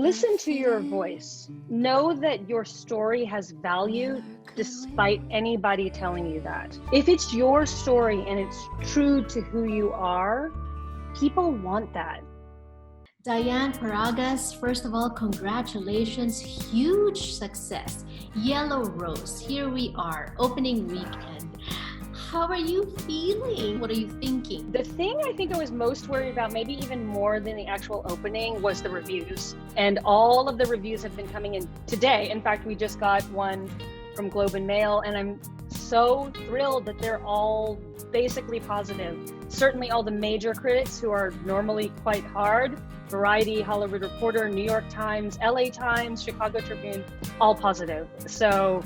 Listen to your voice. Know that your story has value despite anybody telling you that. If it's your story and it's true to who you are, people want that. Diane, Paragas, first of all, congratulations. Huge success. Yellow Rose, here we are, opening weekend. How are you feeling? What are you thinking? The thing I think I was most worried about, maybe even more than the actual opening, was the reviews. And all of the reviews have been coming in today. In fact, we just got one from Globe and Mail, and I'm so thrilled that they're all basically positive. Certainly all the major critics who are normally quite hard, Variety, Hollywood Reporter, New York Times, LA Times, Chicago Tribune, all positive. So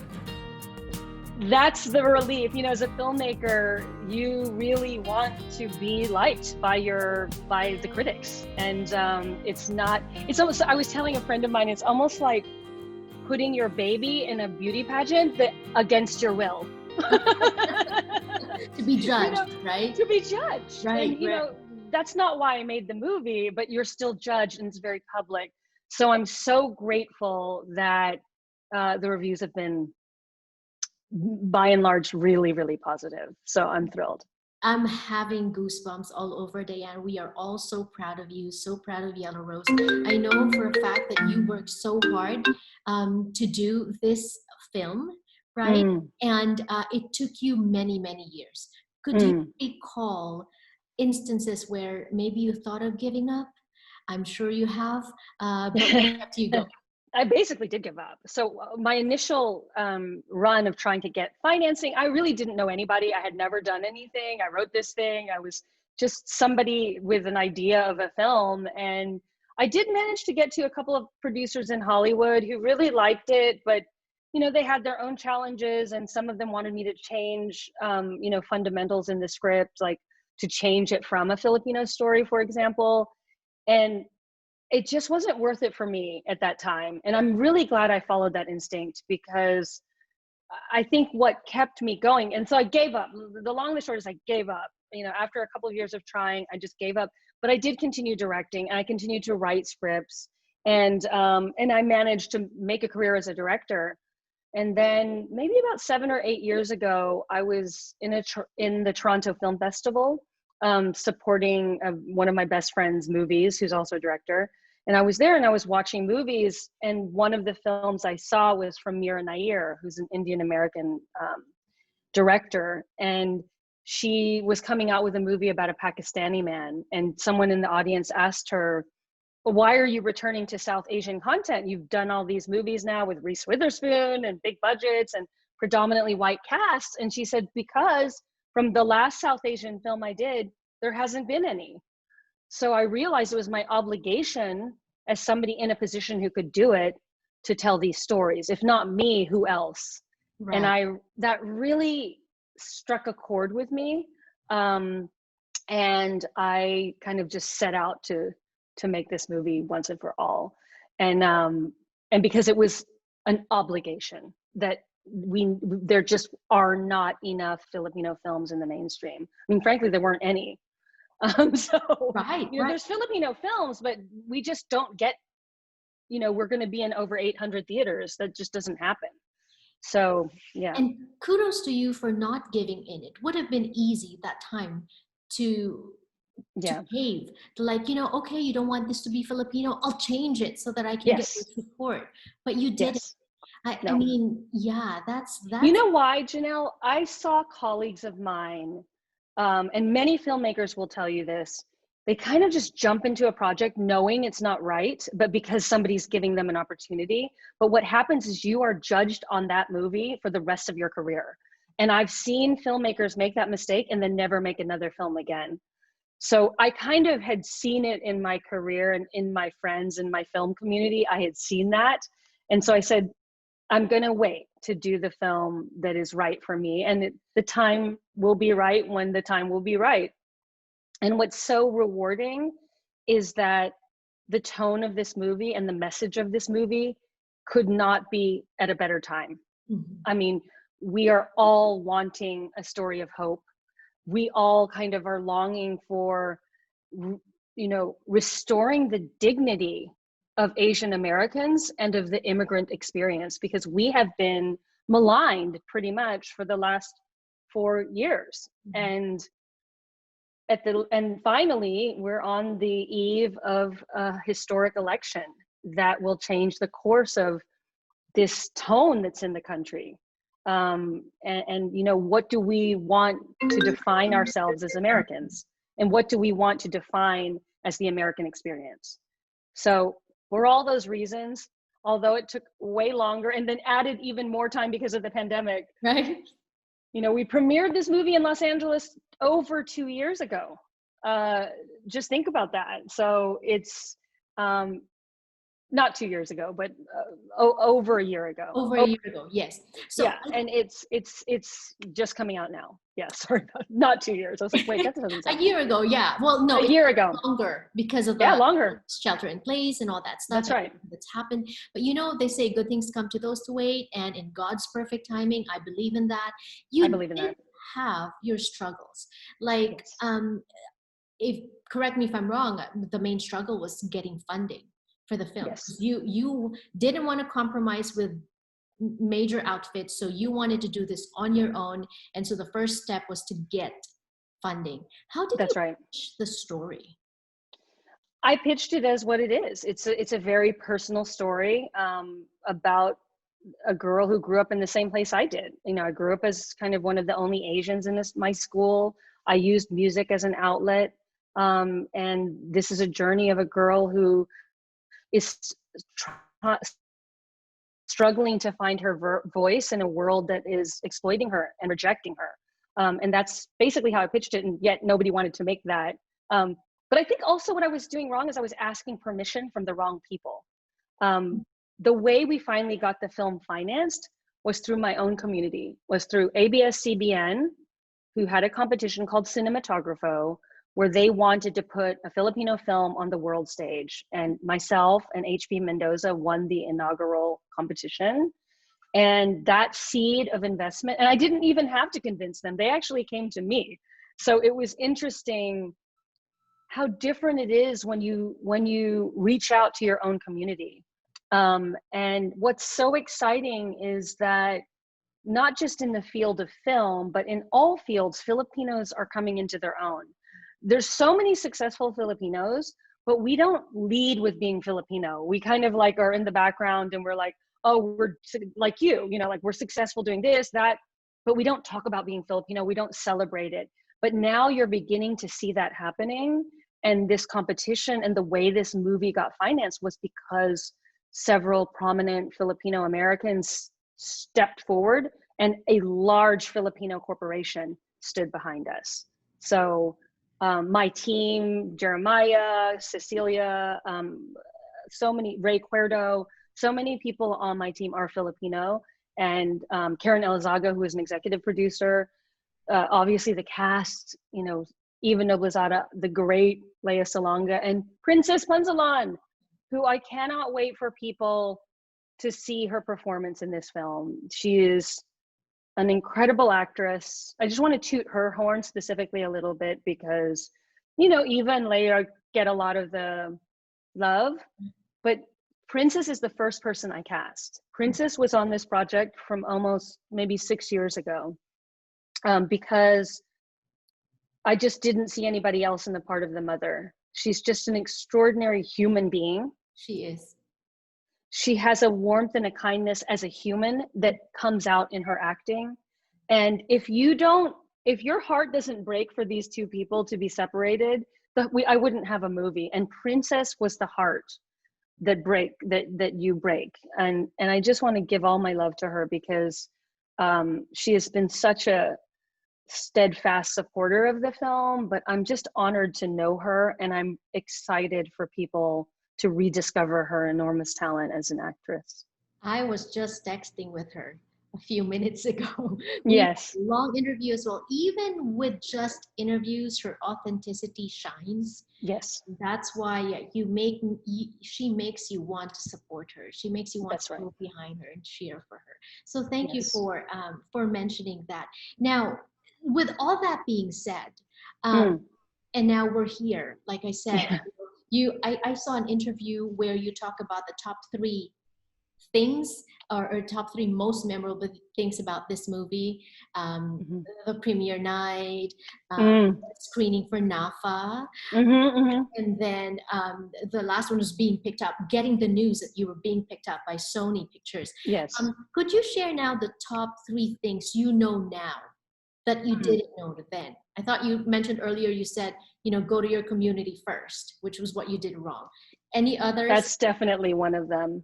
that's the relief. You know, as a filmmaker, you really want to be liked by the critics. And it's almost, I was telling a friend of mine, it's almost like putting your baby in a beauty pageant against your will. To be judged, right? To be judged. Right. And, you know, that's not why I made the movie, but you're still judged and it's very public. So I'm so grateful that the reviews have been, by and large, really, really positive. So I'm thrilled. I'm having goosebumps all over, Diane. We are all so proud of you, so proud of Yellow Rose. I know for a fact that you worked so hard to do this film, right? And it took you many, many years. Could you recall instances where maybe you thought of giving up? I'm sure you have, but what kept you going? I basically did give up. So my initial run of trying to get financing, I really didn't know anybody. I had never done anything. I wrote this thing. I was just somebody with an idea of a film. And I did manage to get to a couple of producers in Hollywood who really liked it, but you know, they had their own challenges, and some of them wanted me to change, you know, fundamentals in the script, like to change it from a Filipino story, for example. And it just wasn't worth it for me at that time. And I'm really glad I followed that instinct, because I think what kept me going, and so I gave up. The long and the short is I gave up. You know, after a couple of years of trying, I just gave up. But I did continue directing, and I continued to write scripts, and I managed to make a career as a director. And then maybe about 7 or 8 years ago, I was in the Toronto Film Festival, supporting one of my best friend's movies, who's also a director. And I was there and I was watching movies, and one of the films I saw was from Mira Nair, who's an Indian American director. And she was coming out with a movie about a Pakistani man, and someone in the audience asked her, why are you returning to South Asian content? You've done all these movies now with Reese Witherspoon and big budgets and predominantly white casts. And she said, because from the last South Asian film I did, there hasn't been any. So I realized it was my obligation as somebody in a position who could do it to tell these stories. If not me, who else? Right. And that really struck a chord with me. And I kind of just set out to make this movie once and for all. And because it was an obligation that there just are not enough Filipino films in the mainstream. I mean, frankly, there weren't any. There's Filipino films, but we just don't get, you know, we're going to be in over 800 theaters. That just doesn't happen. So, yeah. And kudos to you for not giving in. It would have been easy that time to cave, to like, you know, okay, you don't want this to be Filipino, I'll change it so that I can get your support. But you didn't. I mean, that's. You know why, Jannelle? I saw colleagues of mine, and many filmmakers will tell you this, they kind of just jump into a project knowing it's not right, but because somebody's giving them an opportunity. But what happens is you are judged on that movie for the rest of your career. And I've seen filmmakers make that mistake and then never make another film again. So I kind of had seen it in my career and in my friends and my film community. I had seen that. And so I said, I'm going to wait to do the film that is right for me. And the time will be right when the time will be right. And what's so rewarding is that the tone of this movie and the message of this movie could not be at a better time. Mm-hmm. I mean, we are all wanting a story of hope. We all kind of are longing for, you know, restoring the dignity of Asian Americans and of the immigrant experience, because we have been maligned pretty much for the last 4 years. And finally, we're on the eve of a historic election that will change the course of this tone that's in the country. And you know, what do we want to define ourselves as Americans? And what do we want to define as the American experience? So for all those reasons, although it took way longer and then added even more time because of the pandemic, Right. you know, we premiered this movie in Los Angeles over 2 years ago. Just think about that. So it's not 2 years ago, but over a year ago. Over a year ago, yes. So yeah, and it's just coming out now. Yeah, sorry, not 2 years. I was like, wait, that doesn't sound a year ago, yeah. Well, no, a year ago. Longer because of the longer shelter in place and all that stuff. That's right. That's happened. But you know, they say good things come to those who wait, and in God's perfect timing, I believe in that. I believe in that. Have your struggles, like if correct me if I'm wrong, the main struggle was getting funding for the film. Yes. You didn't want to compromise with major outfits, so you wanted to do this on your own, and so the first step was to get funding. How did you pitch the story? I pitched it as what it is. It's a very personal story about a girl who grew up in the same place I did. You know, I grew up as kind of one of the only Asians in my school. I used music as an outlet, and this is a journey of a girl who is struggling to find her voice in a world that is exploiting her and rejecting her. And that's basically how I pitched it, and yet nobody wanted to make that. But I think also what I was doing wrong is I was asking permission from the wrong people. The way we finally got the film financed was through my own community, was through abs-cbn, who had a competition called Cinematographo, where they wanted to put a Filipino film on the world stage. And myself and HP Mendoza won the inaugural competition. And that seed of investment, and I didn't even have to convince them, they actually came to me. So it was interesting how different it is when you reach out to your own community. And what's so exciting is that not just in the field of film, but in all fields, Filipinos are coming into their own. There's so many successful Filipinos, but we don't lead with being Filipino. We kind of like are in the background and we're like, oh, we're like you know, like we're successful doing this, that, but we don't talk about being Filipino. We don't celebrate it. But now you're beginning to see that happening. And this competition and the way this movie got financed was because several prominent Filipino Americans stepped forward and a large Filipino corporation stood behind us. So my team, Jeremiah, Cecilia, so many, Ray Cuerdo, so many people on my team are Filipino, and Karen Elizaga, who is an executive producer, obviously the cast, you know, Eva Noblezada, the great Lea Salonga, and Princess Panzalan, who I cannot wait for people to see her performance in this film. She is an incredible actress. I just want to toot her horn specifically a little bit because, you know, Eva and Leia get a lot of the love, but Princess is the first person I cast. Princess was on this project from almost maybe 6 years ago because I just didn't see anybody else in the part of the mother. She's just an extraordinary human being. She is. She has a warmth and a kindness as a human that comes out in her acting. And if your heart doesn't break for these two people to be separated, I wouldn't have a movie. And Princess was the heart that you break. And I just want to give all my love to her because she has been such a steadfast supporter of the film, but I'm just honored to know her, and I'm excited for people to rediscover her enormous talent as an actress. I was just texting with her a few minutes ago. Yes. Long interview as well. Even with just interviews, her authenticity shines. Yes. That's why she makes you want to support her. She makes you want to go behind her and cheer for her. So thank you for mentioning that. Now, with all that being said, and now we're here, like I said, I saw an interview where you talk about the top 3 things, or top 3 most memorable things about this movie. Mm-hmm. The premiere night, Mm. screening for NAFA, Mm-hmm, mm-hmm. and then the last one was being picked up, getting the news that you were being picked up by Sony Pictures. Yes. Could you share now the top 3 things you know now that you didn't know then? I thought you mentioned earlier, you said, go to your community first, which was what you did wrong. Any others? That's definitely one of them.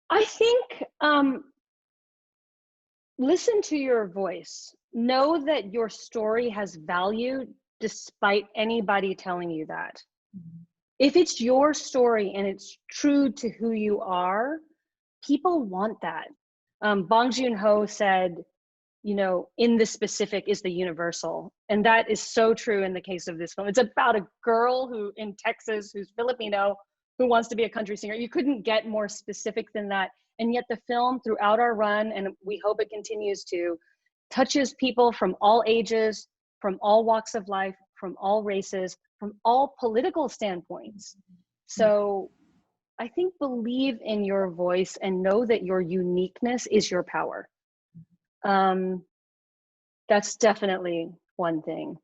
I think listen to your voice. Know that your story has value despite anybody telling you that. Mhm. If it's your story and it's true to who you are, people want that. Bong Joon-ho said, in the specific is the universal. And that is so true in the case of this film. It's about a girl who in Texas, who's Filipino, who wants to be a country singer. You couldn't get more specific than that. And yet the film throughout our run, and we hope it continues to, touches people from all ages, from all walks of life, from all races, from all political standpoints. So I think believe in your voice and know that your uniqueness is your power. That's definitely one thing.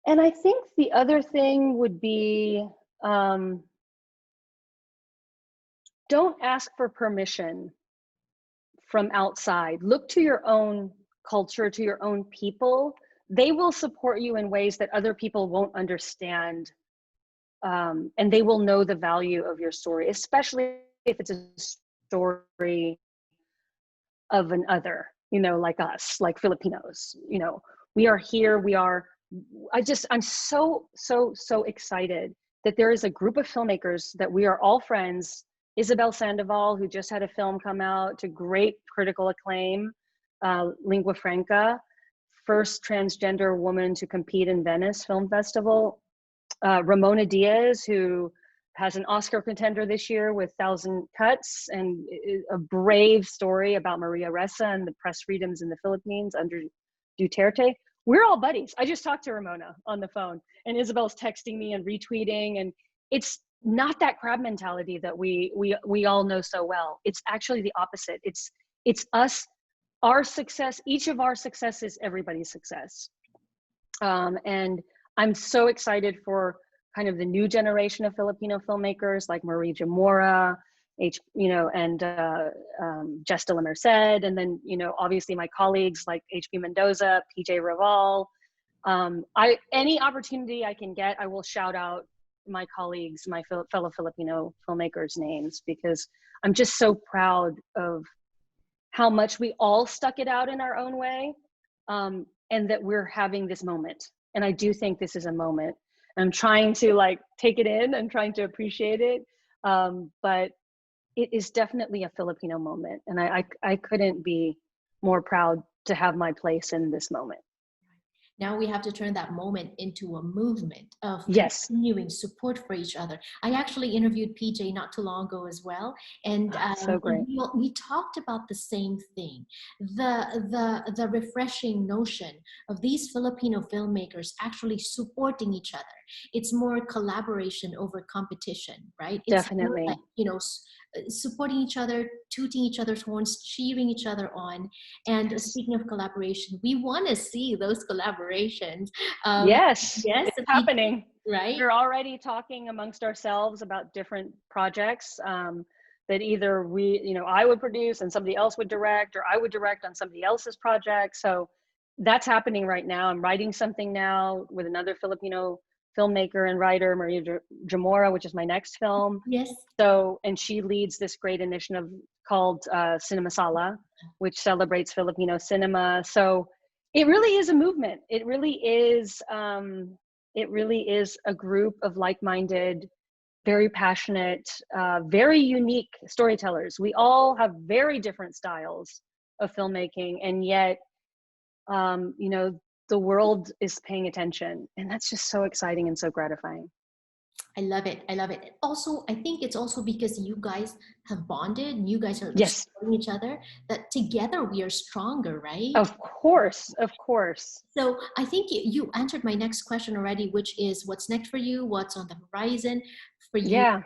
And I think the other thing would be, don't ask for permission from outside. Look to your own culture, to your own people. They will support you in ways that other people won't understand. And they will know the value of your story, especially if it's a story of an other, like us, like Filipinos. We are here, I'm so excited that there is a group of filmmakers that we are all friends. Isabel Sandoval, who just had a film come out to great critical acclaim, Lingua Franca, first transgender woman to compete in Venice Film Festival. Ramona Diaz, who has an Oscar contender this year with 1,000 Cuts, and a brave story about Maria Ressa and the press freedoms in the Philippines under Duterte. We're all buddies. I just talked to Ramona on the phone, and Isabel's texting me and retweeting, and it's not that crab mentality that we all know so well. It's actually the opposite. It's us, our success. Each of our success is everybody's success. And I'm so excited for kind of the new generation of Filipino filmmakers like Marie Jamora, and Jess de la Merced, and then obviously my colleagues like H.P. Mendoza, PJ Raval. Any opportunity I can get, I will shout out my colleagues, my fellow Filipino filmmakers' names, because I'm just so proud of how much we all stuck it out in our own way, and that we're having this moment. And I do think this is a moment. I'm trying to take it in and trying to appreciate it. But it is definitely a Filipino moment. And I couldn't be more proud to have my place in this moment. Now we have to turn that moment into a movement of yes, continuing support for each other. I actually interviewed PJ not too long ago as well, and so great. we talked about the same thing: the refreshing notion of these Filipino filmmakers actually supporting each other. It's more collaboration over competition, right? It's Definitely. more like, supporting each other, tooting each other's horns, cheering each other on. And yes. Speaking of collaboration, we want to see those collaborations. Yes, yes, it's happening. Right. We're already talking amongst ourselves about different projects that either I would produce and somebody else would direct, or I would direct on somebody else's project. So that's happening right now. I'm writing something now with another Filipino filmmaker and writer, Maria Jamora, which is my next film. Yes. So, and she leads this great initiative called Cinema Sala, which celebrates Filipino cinema. So it really is a movement. It really is a group of like-minded, very passionate, very unique storytellers. We all have very different styles of filmmaking, and yet, the world is paying attention, and that's just so exciting and so gratifying. I love it. I love it. Also, I think it's also because you guys have bonded, you guys are Yes, supporting each other, that together we are stronger, right? of course, of course. So I think you answered my next question already, which is what's next for you? What's on the horizon for you? Yeah.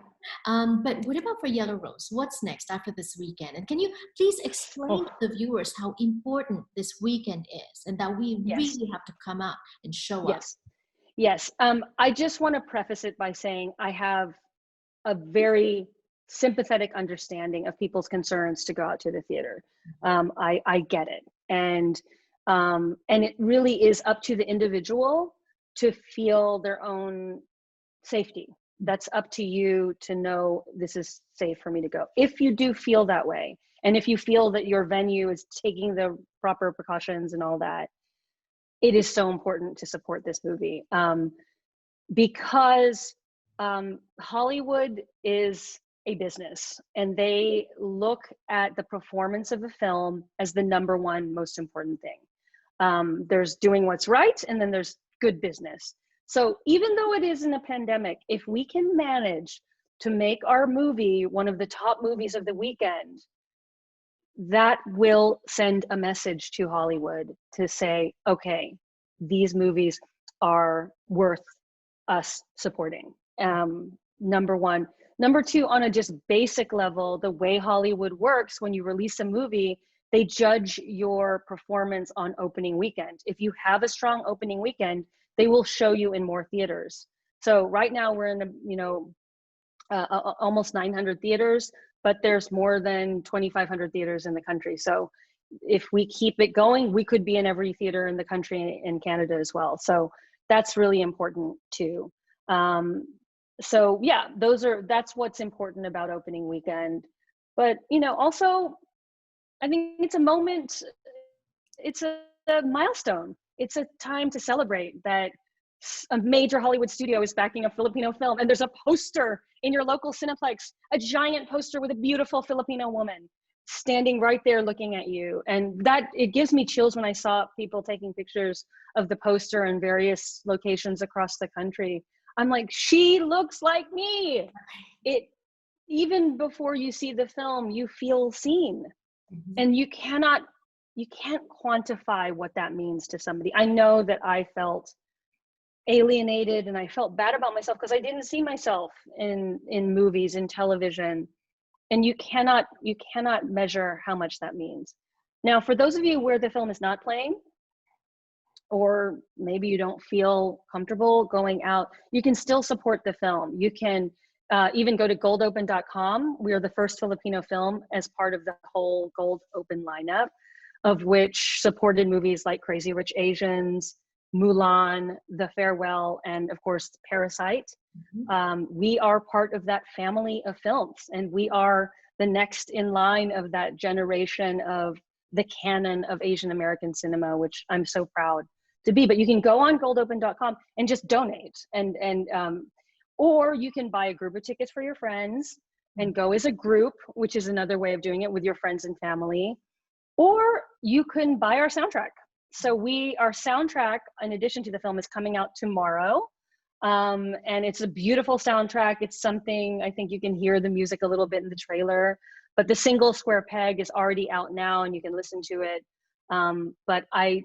But what about for Yellow Rose? What's next after this weekend? And can you please explain Oh, to the viewers how important this weekend is and that we yes, really have to come out and show up? yes, yes. I just want to preface it by saying I have a very sympathetic understanding of people's concerns to go out to the theater. I get it, and it really is up to the individual to feel their own safety. That's up to you to know this is safe for me to go. If you do feel that way, and if you feel that your venue is taking the proper precautions and all that, it is so important to support this movie, because Hollywood is a business, and they look at the performance of a film as the number one most important thing. There's doing what's right, and then there's good business. So even though it is in a pandemic, if we can manage to make our movie one of the top movies of the weekend, that will send a message to Hollywood to say, okay, these movies are worth us supporting. Number one. Number two, on a just basic level, the way Hollywood works, when you release a movie, they judge your performance on opening weekend. If you have a strong opening weekend, they will show you in more theaters. So right now we're in almost 900 theaters, but there's more than 2,500 theaters in the country. So if we keep it going, we could be in every theater in the country, in Canada as well. So that's really important too. So yeah, that's what's important about opening weekend. But also, I think it's a moment, it's a milestone. It's a time to celebrate that a major Hollywood studio is backing a Filipino film, and there's a poster in your local Cineplex, a giant poster with a beautiful Filipino woman standing right there looking at you. And that, it gives me chills when I saw people taking pictures of the poster in various locations across the country. I'm like, she looks like me. It, even before you see the film, you feel seen. Mhm. And you can't quantify what that means to somebody. I know that I felt alienated, and I felt bad about myself because I didn't see myself in movies, in television. And you cannot measure how much that means. Now, for those of you where the film is not playing, or maybe you don't feel comfortable going out, you can still support the film. You can even go to goldopen.com. We are the first Filipino film as part of the whole Gold Open lineup, of which supported movies like Crazy Rich Asians, Mulan, The Farewell, and of course, Parasite. We are part of that family of films, and we are the next in line of that generation of the canon of Asian American cinema, which I'm so proud to be. But you can go on goldopen.com and just donate, or you can buy a group of tickets for your friends and go as a group, which is another way of doing it with your friends and family. Or you can buy our soundtrack. So our soundtrack, in addition to the film, is coming out tomorrow. And it's a beautiful soundtrack. It's something, I think you can hear the music a little bit in the trailer, but the single Square Peg is already out now and you can listen to it. But I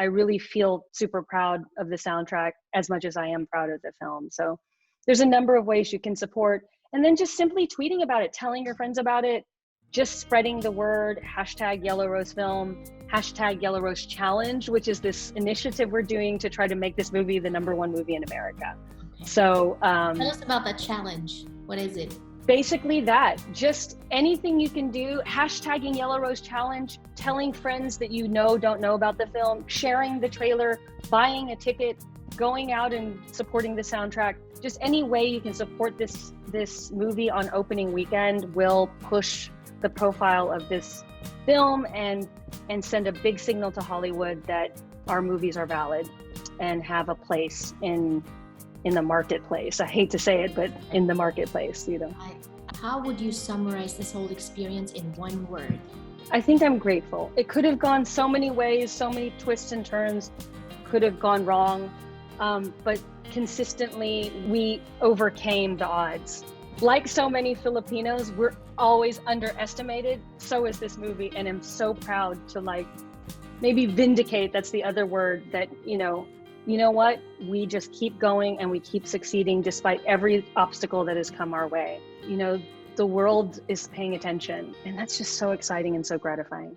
really feel super proud of the soundtrack as much as I am proud of the film. So there's a number of ways you can support, and then just simply tweeting about it, telling your friends about it, just spreading the word, hashtag Yellow Rose Film, hashtag Yellow Rose Challenge, which is this initiative we're doing to try to make this movie the #1 movie in America. Okay. So tell us about that challenge. What is it? Basically that, just anything you can do, hashtagging Yellow Rose Challenge, telling friends that don't know about the film, sharing the trailer, buying a ticket, going out and supporting the soundtrack. Just any way you can support this movie on opening weekend will push the profile of this film and send a big signal to Hollywood that our movies are valid and have a place in the marketplace. I hate to say it, but in the marketplace, How would you summarize this whole experience in one word? I think I'm grateful. It could have gone so many ways, so many twists and turns, could have gone wrong. but consistently we overcame the odds. Like so many Filipinos, we're always underestimated. So is this movie, and I'm so proud to like maybe vindicate, that's the other word, that you know what, we just keep going and we keep succeeding despite every obstacle that has come our way. The world is paying attention, and that's just so exciting and so gratifying.